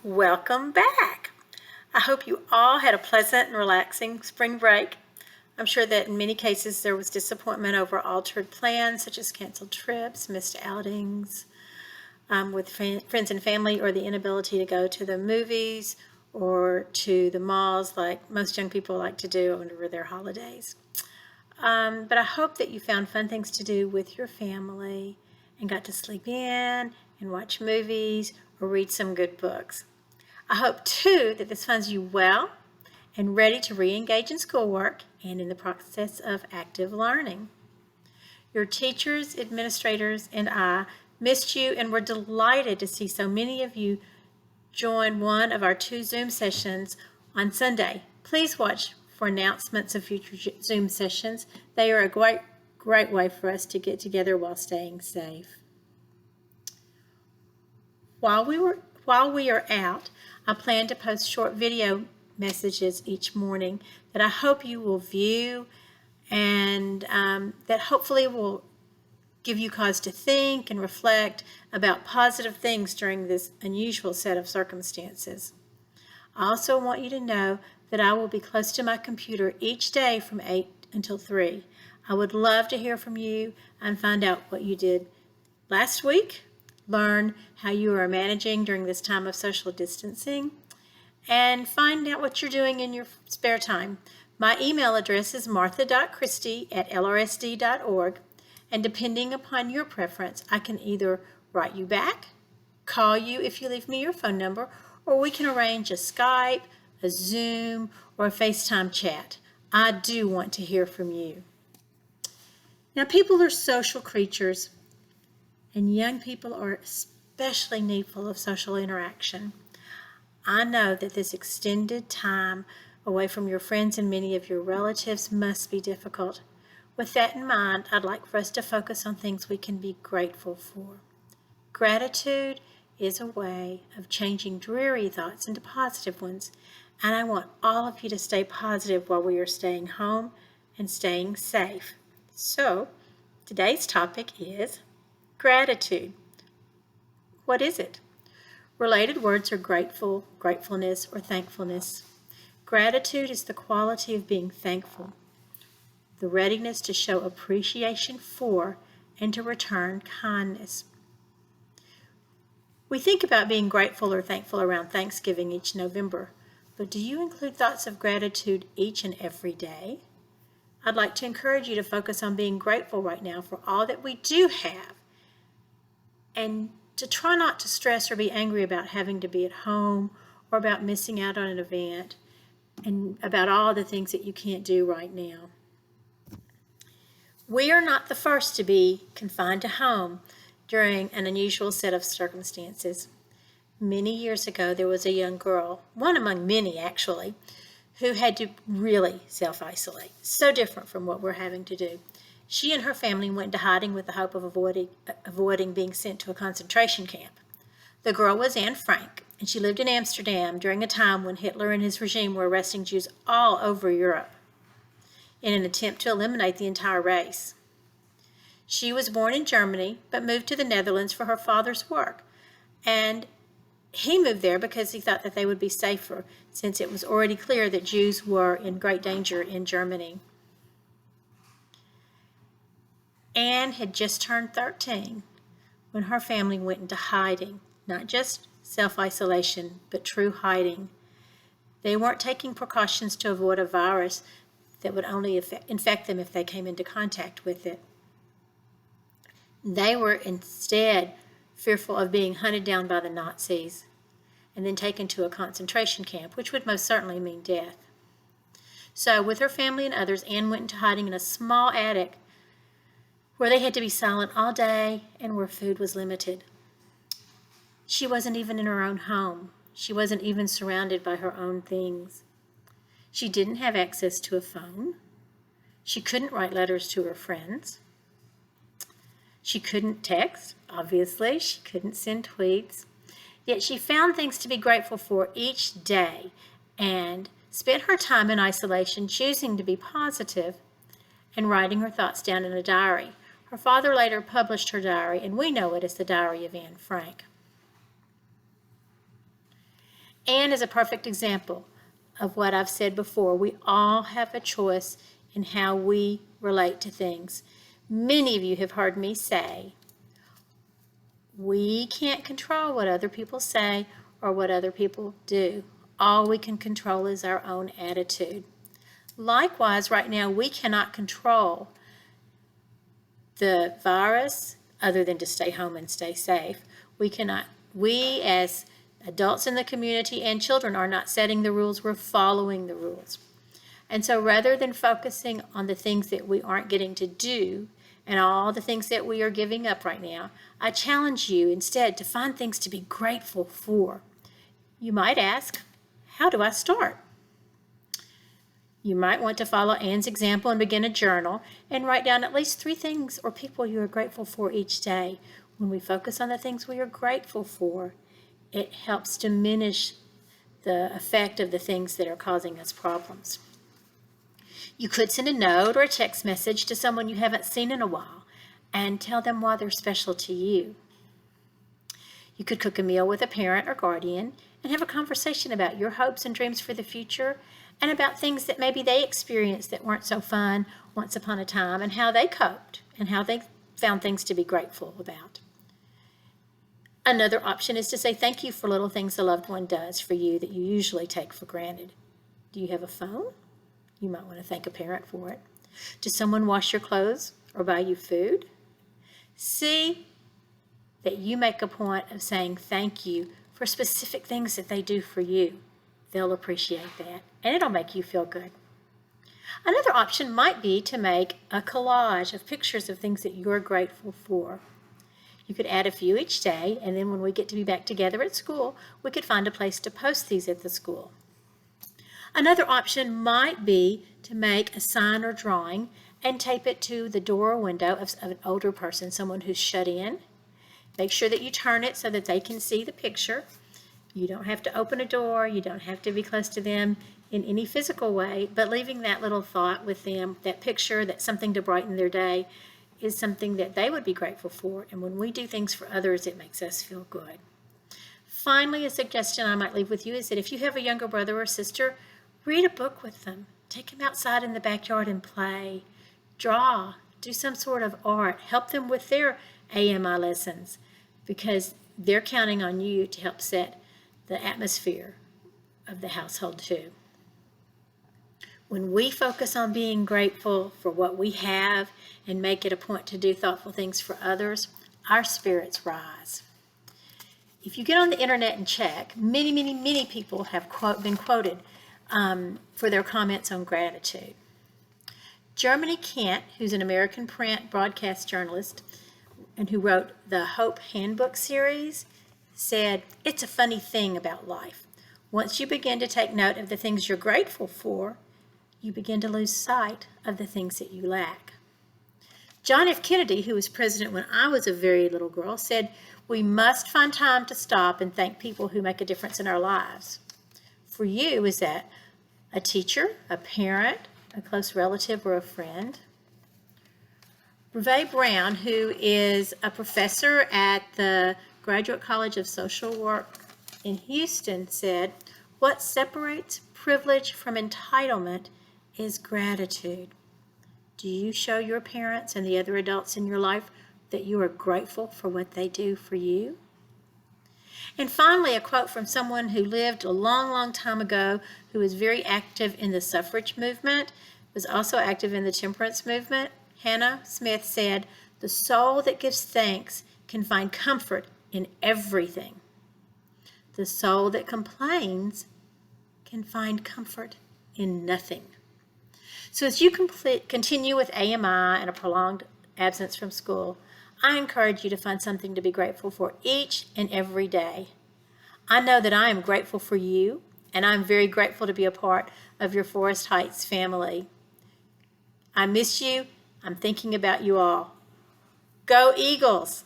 Welcome back. I hope you all had a pleasant and relaxing spring break. I'm sure that in many cases there was disappointment over altered plans such as canceled trips, missed outings with friends and family, or the inability to go to the movies or to the malls like most young people like to do over their holidays. But I hope that you found fun things to do with your family and got to sleep in and watch movies or read some good books. I hope, too, that this finds you well and ready to re-engage in schoolwork and in the process of active learning. Your teachers, administrators, and I missed you and were delighted to see so many of you join one of our 2 Zoom sessions on Sunday. Please watch for announcements of future Zoom sessions. They are a great way for us to get together while staying safe. While we are out, I plan to post short video messages each morning that I hope you will view and that hopefully will give you cause to think and reflect about positive things during this unusual set of circumstances. I also want you to know that I will be close to my computer each day from 8 until 3. I would love to hear from you and find out what you did last week, learn how you are managing during this time of social distancing, and find out what you're doing in your spare time. My email address is martha.christie@lrsd.org, and depending upon your preference, I can either write you back, call you if you leave me your phone number, or we can arrange a Skype, a Zoom, or a FaceTime chat. I do want to hear from you. Now, people are social creatures, and young people are especially needful of social interaction. I know that this extended time away from your friends and many of your relatives must be difficult. With that in mind, I'd like for us to focus on things we can be grateful for. Gratitude is a way of changing dreary thoughts into positive ones, and I want all of you to stay positive while we are staying home and staying safe. So, today's topic is gratitude. What is it? Related words are grateful, gratefulness, or thankfulness. Gratitude is the quality of being thankful, the readiness to show appreciation for and to return kindness. We think about being grateful or thankful around Thanksgiving each November, but do you include thoughts of gratitude each and every day? I'd like to encourage you to focus on being grateful right now for all that we do have, and to try not to stress or be angry about having to be at home or about missing out on an event and about all the things that you can't do right now. We are not the first to be confined to home during an unusual set of circumstances. Many years ago, there was a young girl, one among many actually, who had to really self-isolate, so different from what we're having to do. She and her family went into hiding with the hope of avoiding being sent to a concentration camp. The girl was Anne Frank, and she lived in Amsterdam during a time when Hitler and his regime were arresting Jews all over Europe in an attempt to eliminate the entire race. She was born in Germany, but moved to the Netherlands for her father's work, and he moved there because he thought that they would be safer, since it was already clear that Jews were in great danger in Germany. Anne had just turned 13 when her family went into hiding, not just self-isolation, but true hiding. They weren't taking precautions to avoid a virus that would only infect them if they came into contact with it. They were instead fearful of being hunted down by the Nazis and then taken to a concentration camp, which would most certainly mean death. So, with her family and others, Anne went into hiding in a small attic where they had to be silent all day and where food was limited. She wasn't even in her own home. She wasn't even surrounded by her own things. She didn't have access to a phone. She couldn't write letters to her friends. She couldn't text, obviously. She couldn't send tweets. Yet she found things to be grateful for each day and spent her time in isolation choosing to be positive and writing her thoughts down in a diary. Her father later published her diary, and we know it as the Diary of Anne Frank. Anne is a perfect example of what I've said before. We all have a choice in how we relate to things. Many of you have heard me say, we can't control what other people say or what other people do. All we can control is our own attitude. Likewise, right now, we cannot control the virus other than to stay home and stay safe. We as adults in the community and children are not setting the rules, we're following the rules. And so rather than focusing on the things that we aren't getting to do and all the things that we are giving up right now, I challenge you instead to find things to be grateful for. You might ask, how do I start? You might want to follow Anne's example and begin a journal and write down at least 3 things or people you are grateful for each day. When we focus on the things we are grateful for, it helps diminish the effect of the things that are causing us problems. You could send a note or a text message to someone you haven't seen in a while and tell them why they're special to you. You could cook a meal with a parent or guardian and have a conversation about your hopes and dreams for the future and about things that maybe they experienced that weren't so fun once upon a time and how they coped and how they found things to be grateful about. Another option is to say thank you for little things a loved one does for you that you usually take for granted. Do you have a phone? You might want to thank a parent for it. Does someone wash your clothes or buy you food? See that you make a point of saying thank you for specific things that they do for you. They'll appreciate that, and it'll make you feel good. Another option might be to make a collage of pictures of things that you're grateful for. You could add a few each day, and then when we get to be back together at school, we could find a place to post these at the school. Another option might be to make a sign or drawing and tape it to the door or window of an older person, someone who's shut in. Make sure that you turn it so that they can see the picture. You don't have to open a door. You don't have to be close to them in any physical way, but leaving that little thought with them, that picture, that's something to brighten their day, is something that they would be grateful for. And when we do things for others, it makes us feel good. Finally, a suggestion I might leave with you is that if you have a younger brother or sister, read a book with them. Take them outside in the backyard and play. Draw. Do some sort of art. Help them with their AMI lessons because they're counting on you to help set the atmosphere of the household too. When we focus on being grateful for what we have and make it a point to do thoughtful things for others, our spirits rise. If you get on the internet and check, many people have been quoted for their comments on gratitude. Germany Kent, who's an American print broadcast journalist and who wrote the Hope Handbook series, said, "It's a funny thing about life. Once you begin to take note of the things you're grateful for, you begin to lose sight of the things that you lack." John F. Kennedy, who was president when I was a very little girl, said, "We must find time to stop and thank people who make a difference in our lives." For you, is that a teacher, a parent, a close relative, or a friend? Breve Brown, who is a professor at the Graduate College of Social Work in Houston, said, "What separates privilege from entitlement is gratitude." Do you show your parents and the other adults in your life that you are grateful for what they do for you? And finally, a quote from someone who lived a long time ago, who was very active in the suffrage movement, was also active in the temperance movement. Hannah Smith said, "The soul that gives thanks can find comfort in everything. The soul that complains can find comfort in nothing." So as you continue with AMI and a prolonged absence from school, I encourage you to find something to be grateful for each and every day. I know that I am grateful for you, and I'm very grateful to be a part of your Forest Heights family. I miss you. I'm thinking about you all. Go Eagles!